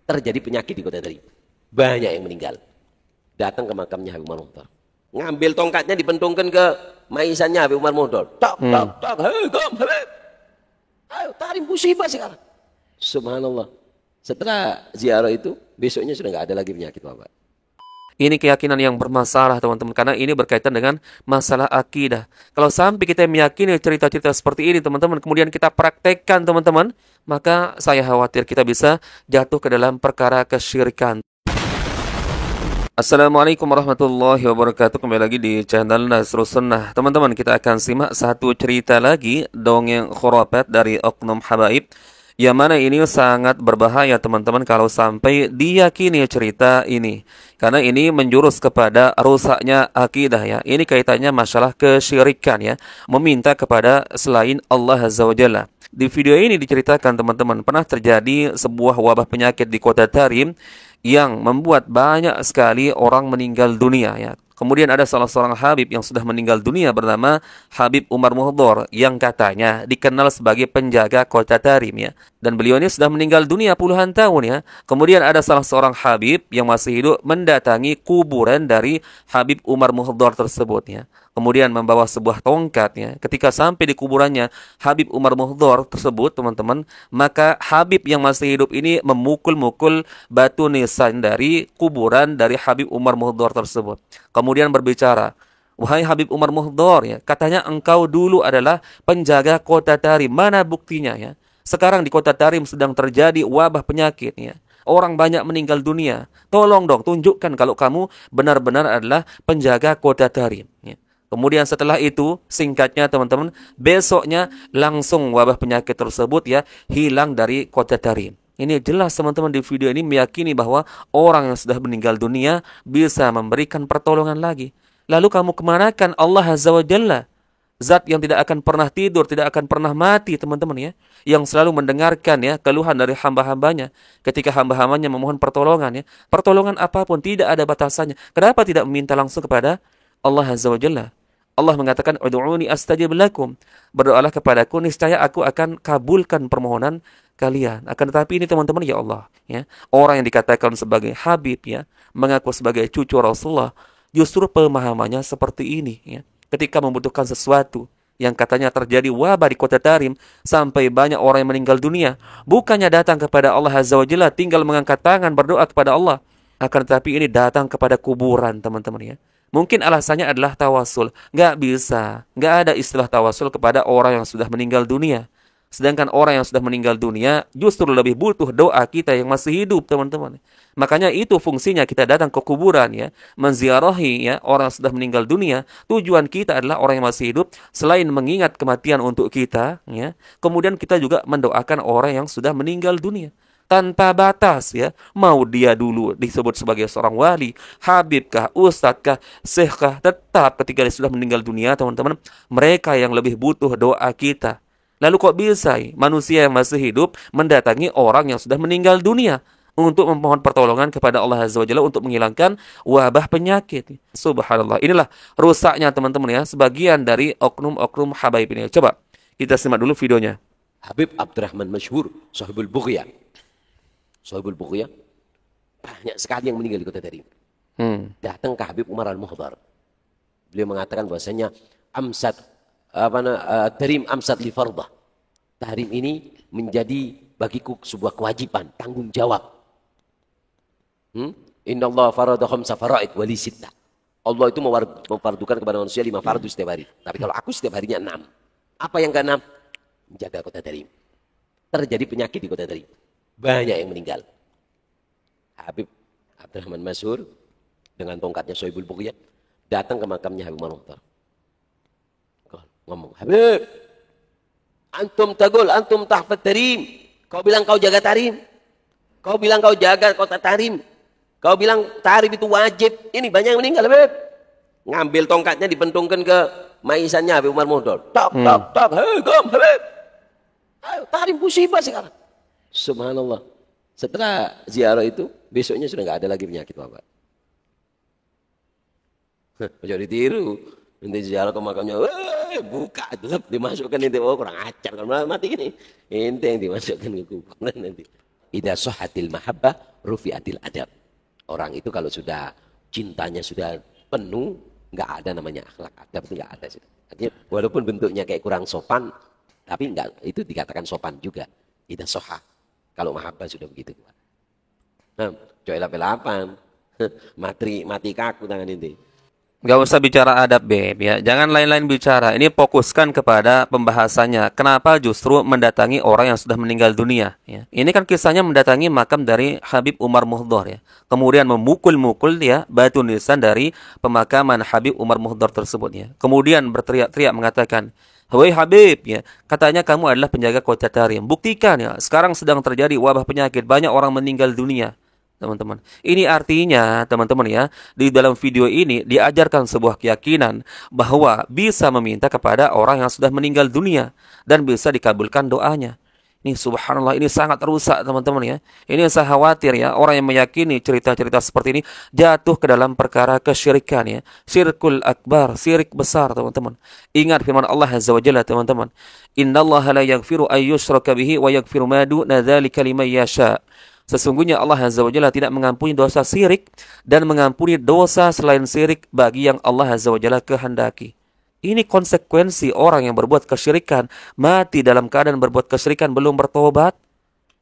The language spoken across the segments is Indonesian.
terjadi penyakit di kota Tarim. Banyak yang meninggal. Datang ke makamnya Habib Umar Muhdar. Ngambil tongkatnya dipentungkan ke maisannya Habib Umar Muhdar. Tak, tak, tak. Hei, kom, Habib. Ayo, Tarim musibah sekarang. Subhanallah. Setelah ziarah itu, besoknya sudah nggak ada lagi penyakit Bapak. Ini keyakinan yang bermasalah teman-teman, karena ini berkaitan dengan masalah akidah. Kalau sampai kita meyakini cerita-cerita seperti ini teman-teman, kemudian kita praktekkan teman-teman, maka saya khawatir kita bisa jatuh ke dalam perkara kesyirikan. Assalamualaikum warahmatullahi wabarakatuh. Kembali lagi di channel Nasrus Sunnah. Teman-teman, kita akan simak satu cerita lagi, dongeng khurafat dari oknum habaib, yang mana ini sangat berbahaya teman-teman kalau sampai diyakini cerita ini. Karena ini menjurus kepada rusaknya akidah ya. Ini kaitannya masalah kesyirikan ya. Meminta kepada selain Allah Azza wa Jalla. Di video ini diceritakan teman-teman, pernah terjadi sebuah wabah penyakit di kota Tarim yang membuat banyak sekali orang meninggal dunia ya. Kemudian ada salah seorang Habib yang sudah meninggal dunia bernama Habib Umar Muhdar yang katanya dikenal sebagai penjaga kota Tarim ya. Dan beliau ini sudah meninggal dunia puluhan tahun ya. Kemudian ada salah seorang Habib yang masih hidup mendatangi kuburan dari Habib Umar Muhdar tersebut ya. Kemudian membawa sebuah tongkat ya. Ketika sampai di kuburannya Habib Umar Muhdar tersebut teman-teman, maka Habib yang masih hidup ini memukul-mukul batu nisan dari kuburan dari Habib Umar Muhdar tersebut. Kemudian berbicara, wahai Habib Umar Muhdar ya, katanya engkau dulu adalah penjaga kota Tarim. Mana buktinya ya? Sekarang di kota Tarim sedang terjadi wabah penyakit ya. Orang banyak meninggal dunia. Tolong dong tunjukkan kalau kamu benar-benar adalah penjaga kota Tarim ya. Kemudian setelah itu, singkatnya teman-teman, besoknya langsung wabah penyakit tersebut ya hilang dari kota Tarim. Ini jelas teman-teman di video ini meyakini bahwa orang yang sudah meninggal dunia bisa memberikan pertolongan lagi. Lalu kamu kemanakan Allah Azza wa Jalla? Zat yang tidak akan pernah tidur, tidak akan pernah mati teman-teman ya. Yang selalu mendengarkan ya keluhan dari hamba-hambanya. Ketika hamba-hambanya memohon pertolongan ya. Pertolongan apapun tidak ada batasannya. Kenapa tidak meminta langsung kepada Allah Azza wa Jalla? Allah mengatakan, "Ud'uni astajib lakum." Berdoalah kepadaku, niscaya aku akan kabulkan permohonan kalian. Akan tetapi ini teman-teman ya Allah, ya. Orang yang dikatakan sebagai Habib ya, mengaku sebagai cucu Rasulullah, justru pemahamannya seperti ini ya. Ketika membutuhkan sesuatu yang katanya terjadi wabah di kota Tarim sampai banyak orang yang meninggal dunia, bukannya datang kepada Allah Azza wa Jalla tinggal mengangkat tangan berdoa kepada Allah, akan tetapi ini datang kepada kuburan teman-teman ya. Mungkin alasannya adalah tawasul. Nggak bisa. Nggak ada istilah tawasul kepada orang yang sudah meninggal dunia. Sedangkan orang yang sudah meninggal dunia justru lebih butuh doa kita yang masih hidup, teman-teman. Makanya itu fungsinya kita datang ke kuburan ya, menziarahi ya orang yang sudah meninggal dunia. Tujuan kita adalah orang yang masih hidup selain mengingat kematian untuk kita ya, kemudian kita juga mendoakan orang yang sudah meninggal dunia. Tanpa batas ya, mau dia dulu disebut sebagai seorang wali, habib kah, ustadz kah, syekh kah, tetap ketika dia sudah meninggal dunia teman-teman, mereka yang lebih butuh doa kita. Lalu kok bisa manusia yang masih hidup mendatangi orang yang sudah meninggal dunia untuk memohon pertolongan kepada Allah Azza wa Jalla untuk menghilangkan wabah penyakit? Subhanallah. Inilah rusaknya teman-teman ya, sebagian dari oknum-oknum habaib ini. Coba kita simak dulu videonya. Habib Abdurrahman Masyhur, Sahibul Bughya. Sahibul Bughya, banyak sekali yang meninggal di kota Tarim. Datang ke Habib Umar Al-Muhdar. Beliau mengatakan bahwasanya Tarim amsat li fardah. Tarim ini menjadi bagiku sebuah kewajiban, tanggung jawab. Inna Allah farada khamsa faraid wali sittah. Allah itu memfardukan kepada manusia 5 fardu setiap hari. Tapi kalau aku setiap harinya 6. Apa yang ke-6? Menjaga kota Tarim. Terjadi penyakit di kota Tarim. Banyak yang meninggal. Habib Abdurrahman Masyhur dengan tongkatnya Sahibul Bughya datang ke makamnya Habib Umar Muhdar. Ngomong, Habib, antum tahfadz Tarim. Kau bilang kau jaga Tarim. Kau bilang kau jaga kota Tarim. Kau bilang Tarim itu wajib. Ini banyak yang meninggal, Habib. Ngambil tongkatnya dipentungkan ke maisannya Habib Umar Muhdar. Tak, hei, kom, Habib. Ayo, Tarim musibah sekarang. Subhanallah. Setelah ziarah itu, besoknya sudah nggak ada lagi penyakit Bapak. Jangan ditiru. Nanti ziarah ke makamnya, buka, gelap, dimasukkan nanti. Oh, kurang ajar. Kalau mati gini. Ente yang dimasukkan ke kuburan nanti. Idza sahhatil mahabbah rufi'atil adab. Orang itu kalau sudah cintanya sudah penuh, nggak ada namanya akhlak adab, itu nggak ada. Artinya, walaupun bentuknya kayak kurang sopan, tapi nggak, itu dikatakan sopan juga. Tidak soha. Kalau mahabbah sudah begitu. Nah, coy lapan, mati kaku tangan ini. Gak usah bicara adab, Beb, ya. Jangan lain-lain bicara. Ini fokuskan kepada pembahasannya. Kenapa justru mendatangi orang yang sudah meninggal dunia, ya. Ini kan kisahnya mendatangi makam dari Habib Umar Muhdhar, ya. Kemudian memukul-mukul ya batu nisan dari pemakaman Habib Umar Muhdhar tersebut, ya. Kemudian berteriak-teriak mengatakan, "Wahai Habib, ya, katanya kamu adalah penjaga Kota Tarim. Buktikan, ya, sekarang sedang terjadi wabah penyakit, banyak orang meninggal dunia." Teman-teman, ini artinya teman-teman ya, di dalam video ini diajarkan sebuah keyakinan bahwa bisa meminta kepada orang yang sudah meninggal dunia dan bisa dikabulkan doanya. Ini subhanallah, ini sangat rusak teman-teman ya. Ini saya khawatir ya, orang yang meyakini cerita-cerita seperti ini jatuh ke dalam perkara kesyirikan ya. Syirkul akbar, syirik besar teman-teman. Ingat firman Allah Azza wa Jalla teman-teman. Innallaha la yaghfiru ay yushraka bihi wa yaghfiru ma duna dzalika liman yasha. Sesungguhnya Allah Azza wa Jalla tidak mengampuni dosa syirik dan mengampuni dosa selain syirik bagi yang Allah Azza wa Jalla kehendaki. Ini konsekuensi orang yang berbuat kesyirikan, mati dalam keadaan berbuat kesyirikan belum bertobat.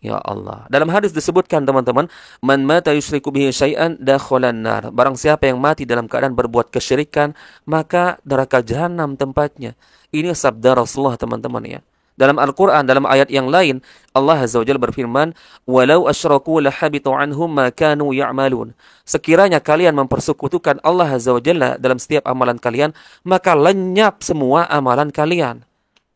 Ya Allah. Dalam hadis disebutkan teman-teman, man mata yusyriku bihi syai'an dakhalan nar. Barang siapa yang mati dalam keadaan berbuat kesyirikan, maka neraka jahanam tempatnya. Ini sabda Rasulullah teman-teman ya. Dalam Al-Quran, dalam ayat yang lain, Allah Azza wa Jalla berfirman, "Walau asyraku lahabitu anhum ma kanu ya'malun." Sekiranya kalian mempersekutukan Allah Azza wa Jalla dalam setiap amalan kalian, maka lenyap semua amalan kalian.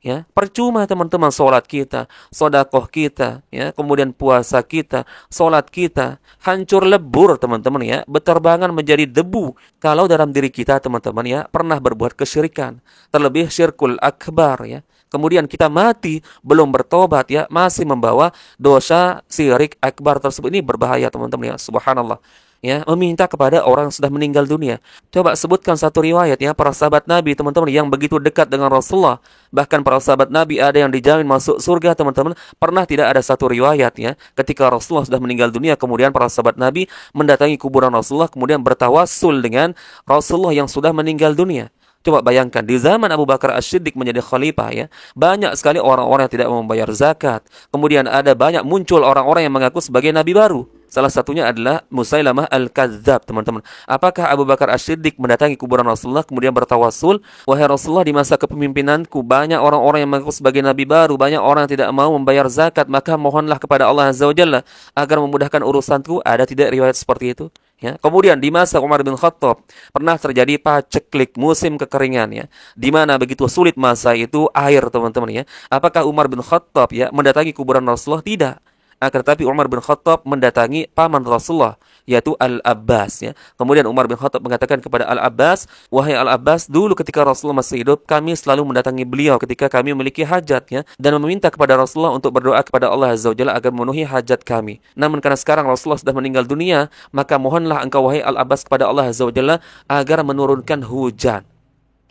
Ya, percuma teman-teman salat kita, sedekah kita, ya, kemudian puasa kita, salat kita, hancur lebur teman-teman ya, beterbangan menjadi debu kalau dalam diri kita teman-teman ya pernah berbuat kesyirikan, terlebih syirkul akbar ya. Kemudian kita mati belum bertobat ya, masih membawa dosa syirik akbar tersebut. Ini berbahaya teman-teman ya, subhanallah. Ya, meminta kepada orang yang sudah meninggal dunia. Coba sebutkan satu riwayat ya, para sahabat Nabi teman-teman yang begitu dekat dengan Rasulullah. Bahkan para sahabat Nabi ada yang dijamin masuk surga teman-teman. Pernah tidak ada satu riwayat ya, ketika Rasulullah sudah meninggal dunia, kemudian para sahabat Nabi mendatangi kuburan Rasulullah, kemudian bertawassul dengan Rasulullah yang sudah meninggal dunia. Coba bayangkan, di zaman Abu Bakar As-Siddiq menjadi khalifah ya, banyak sekali orang-orang yang tidak membayar zakat. Kemudian ada banyak muncul orang-orang yang mengaku sebagai nabi baru. Salah satunya adalah Musailamah Al-Kadzdzab, teman-teman. Apakah Abu Bakar As-Siddiq mendatangi kuburan Rasulullah kemudian bertawassul, "Wahai Rasulullah, di masa kepemimpinanku banyak orang-orang yang mengaku sebagai nabi baru, banyak orang yang tidak mau membayar zakat, maka mohonlah kepada Allah Azza wa Jalla agar memudahkan urusanku." Ada tidak riwayat seperti itu? Ya. Kemudian di masa Umar bin Khattab pernah terjadi paceklik, musim kekeringan ya, di mana begitu sulit masa itu air teman-teman ya. Apakah Umar bin Khattab ya mendatangi kuburan Rasulullah? Tidak. Akan tetapi Umar bin Khattab mendatangi paman Rasulullah, yaitu Al-Abbas ya. Kemudian Umar bin Khattab mengatakan kepada Al-Abbas, "Wahai Al-Abbas, dulu ketika Rasulullah masih hidup, kami selalu mendatangi beliau ketika kami memiliki hajat ya, dan meminta kepada Rasulullah untuk berdoa kepada Allah Azza wa Jalla agar memenuhi hajat kami. Namun karena sekarang Rasulullah sudah meninggal dunia, maka mohonlah engkau wahai Al-Abbas kepada Allah Azza wa Jalla agar menurunkan hujan."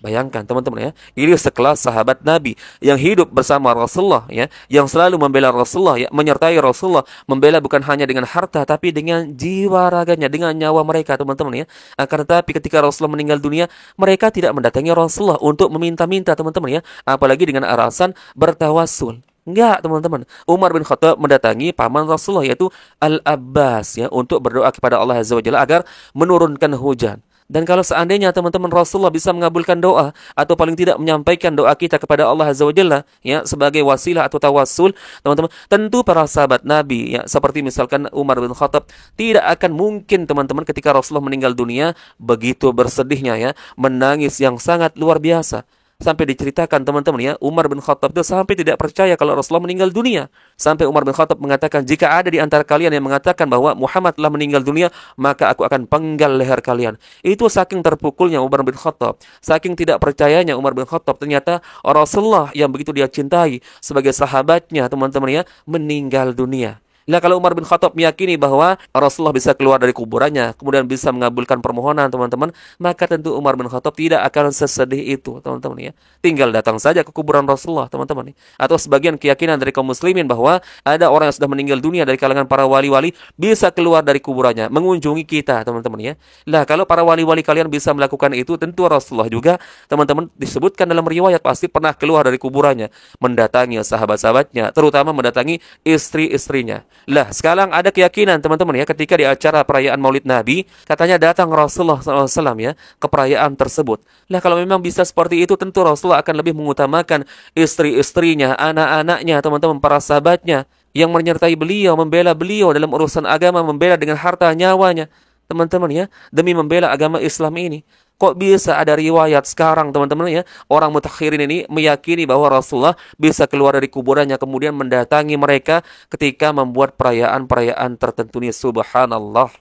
Bayangkan teman-teman ya, ini sekelas sahabat Nabi yang hidup bersama Rasulullah ya, yang selalu membela Rasulullah ya, menyertai Rasulullah, membela bukan hanya dengan harta tapi dengan jiwa raganya, dengan nyawa mereka teman-teman ya. Akan tetapi ketika Rasulullah meninggal dunia, mereka tidak mendatangi Rasulullah untuk meminta-minta teman-teman ya, apalagi dengan alasan bertawassul. Enggak teman-teman, Umar bin Khattab mendatangi paman Rasulullah yaitu Al-Abbas ya, untuk berdoa kepada Allah Azza wa Jalla agar menurunkan hujan. Dan kalau seandainya teman-teman Rasulullah bisa mengabulkan doa atau paling tidak menyampaikan doa kita kepada Allah Azza wa Jalla ya sebagai wasilah atau tawassul, teman-teman, tentu para sahabat Nabi ya seperti misalkan Umar bin Khattab tidak akan mungkin teman-teman ketika Rasulullah meninggal dunia begitu bersedihnya ya, menangis yang sangat luar biasa. Sampai diceritakan teman-teman ya, Umar bin Khattab itu sampai tidak percaya kalau Rasulullah meninggal dunia. Sampai Umar bin Khattab mengatakan, "Jika ada di antara kalian yang mengatakan bahwa Muhammad telah meninggal dunia, maka aku akan penggal leher kalian." Itu saking terpukulnya Umar bin Khattab, saking tidak percayanya Umar bin Khattab. Ternyata Rasulullah yang begitu dia cintai sebagai sahabatnya teman-teman ya, meninggal dunia. Lah kalau Umar bin Khattab meyakini bahwa Rasulullah bisa keluar dari kuburannya, kemudian bisa mengabulkan permohonan teman-teman, maka tentu Umar bin Khattab tidak akan sesedih itu, teman-teman ya. Tinggal datang saja ke kuburan Rasulullah, teman-teman. Atau sebagian keyakinan dari kaum muslimin bahwa ada orang yang sudah meninggal dunia dari kalangan para wali-wali bisa keluar dari kuburannya, mengunjungi kita, teman-teman ya. Lah kalau para wali-wali kalian bisa melakukan itu, tentu Rasulullah juga, teman-teman, disebutkan dalam riwayat pasti pernah keluar dari kuburannya, mendatangi sahabat-sahabatnya, terutama mendatangi istri-istrinya. Lah, sekarang ada keyakinan teman-teman ya, ketika di acara perayaan Maulid Nabi, katanya datang Rasulullah SAW ya ke perayaan tersebut. Lah, kalau memang bisa seperti itu, tentu Rasulullah akan lebih mengutamakan istri-istrinya, anak-anaknya, teman-teman, para sahabatnya yang menyertai beliau, membela beliau dalam urusan agama, membela dengan harta nyawanya, teman-teman ya, demi membela agama Islam ini. Kok bisa ada riwayat sekarang teman-teman ya, orang mutakhirin ini meyakini bahwa Rasulullah bisa keluar dari kuburannya kemudian mendatangi mereka ketika membuat perayaan-perayaan tertentu ini. Subhanallah.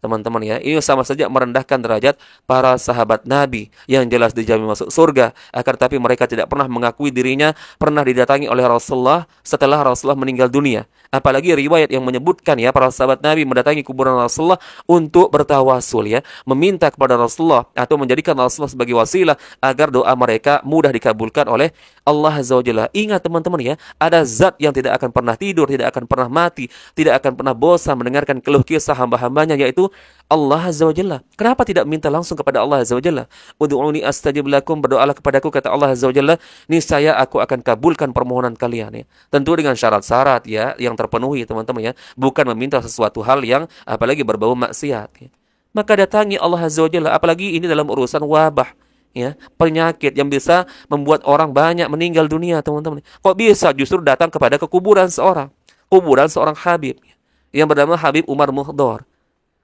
Teman-teman ya, ini sama saja merendahkan derajat para sahabat Nabi yang jelas dijamin masuk surga, akan tapi mereka tidak pernah mengakui dirinya pernah didatangi oleh Rasulullah setelah Rasulullah meninggal dunia. Apalagi riwayat yang menyebutkan ya, para sahabat Nabi mendatangi kuburan Rasulullah untuk bertawasul ya, meminta kepada Rasulullah atau menjadikan Rasulullah sebagai wasilah agar doa mereka mudah dikabulkan oleh Allah Azza wa Jalla. Ingat teman-teman ya, ada zat yang tidak akan pernah tidur, tidak akan pernah mati, tidak akan pernah bosan mendengarkan keluh kisah hamba-hambanya, yaitu Allah Azza wa Jalla. Kenapa tidak minta langsung kepada Allah Azza wa Jalla? Ud'uni astajib lakum, berdoalah kepadaku, kata Allah Azza wa Jalla, niscaya aku akan kabulkan permohonan kalian ya. Tentu dengan syarat-syarat ya yang terpenuhi teman-teman ya, bukan meminta sesuatu hal yang apalagi berbau maksiat ya. Maka datangi Allah Azza wa Jalla, apalagi ini dalam urusan wabah ya, penyakit yang bisa membuat orang banyak meninggal dunia, teman-teman. Kok bisa justru datang kepada kuburan seorang Habib yang bernama Habib Umar Muhdor.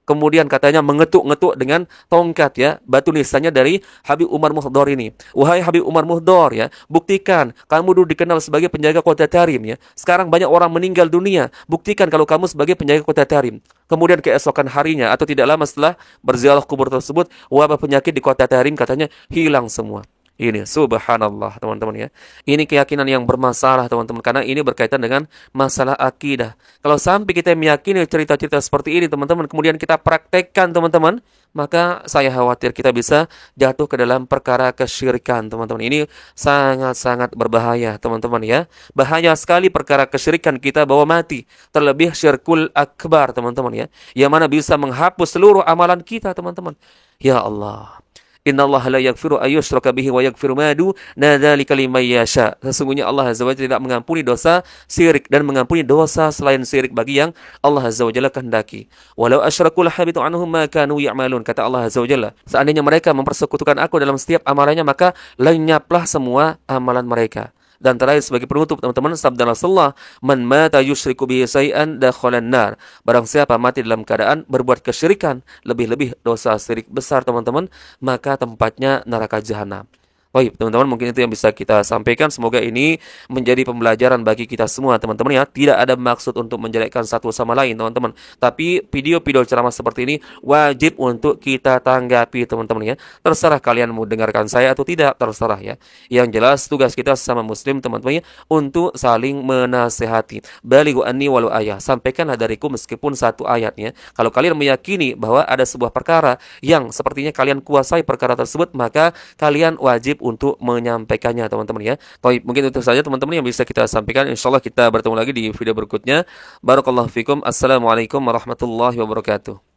Kemudian katanya mengetuk-ngetuk dengan tongkat ya, batu nisannya dari Habib Umar Muhdor ini. Wahai Habib Umar Muhdor ya, buktikan kamu dulu dikenal sebagai penjaga kota Tarim ya. Sekarang banyak orang meninggal dunia, buktikan kalau kamu sebagai penjaga kota Tarim. Kemudian keesokan harinya atau tidak lama setelah berziarah kubur tersebut, wabah penyakit di kota Tarim katanya hilang semua. Ini subhanallah teman-teman ya. Ini keyakinan yang bermasalah teman-teman, karena ini berkaitan dengan masalah akidah. Kalau sampai kita meyakini cerita-cerita seperti ini teman-teman, kemudian kita praktekkan teman-teman, maka saya khawatir kita bisa jatuh ke dalam perkara kesyirikan teman-teman. Ini sangat-sangat berbahaya teman-teman ya. Bahaya sekali perkara kesyirikan kita bawa mati. Terlebih syirkul akbar teman-teman ya, yang mana bisa menghapus seluruh amalan kita teman-teman. Ya Allah, Innallaha la yaghfiru ayyushraka bihi wa yaghfiru ma duna dzalika liman yasha. Sesungguhnya Allah Azza wa Jalla tidak mengampuni dosa syirik dan mengampuni dosa selain syirik bagi yang Allah Azza wa Jalla kehendaki. Walau asyraku lahabitu anhum ma kanu ya'malun, kata Allah Azza wa Jalla. Seandainya mereka mempersekutukan aku dalam setiap amalannya, maka lenyaplah semua amalan mereka. Dan terakhir sebagai penutup teman-teman, sabda Rasulullah, man mata yusyriku bihi syai'an dakhalan nar. Barang siapa mati dalam keadaan berbuat kesyirikan, lebih-lebih dosa syirik besar teman-teman, maka tempatnya neraka jahanam. Baik, teman-teman, mungkin itu yang bisa kita sampaikan. Semoga ini menjadi pembelajaran bagi kita semua, teman-teman ya. Tidak ada maksud untuk menjelekkan satu sama lain, teman-teman. Tapi video-video ceramah seperti ini wajib untuk kita tanggapi, teman-teman ya. Terserah kalian mau dengarkan saya atau tidak, terserah ya. Yang jelas tugas kita sama muslim, teman-teman ya, untuk saling menasehati. Balighu anni walau ayah. Sampaikanlah dariku meskipun satu ayatnya. Kalau kalian meyakini bahwa ada sebuah perkara yang sepertinya kalian kuasai perkara tersebut, maka kalian wajib untuk menyampaikannya, teman-teman ya. Baik, mungkin itu saja teman-teman yang bisa kita sampaikan. Insyaallah kita bertemu lagi di video berikutnya. Barakallahu fikum. Assalamualaikum warahmatullahi wabarakatuh.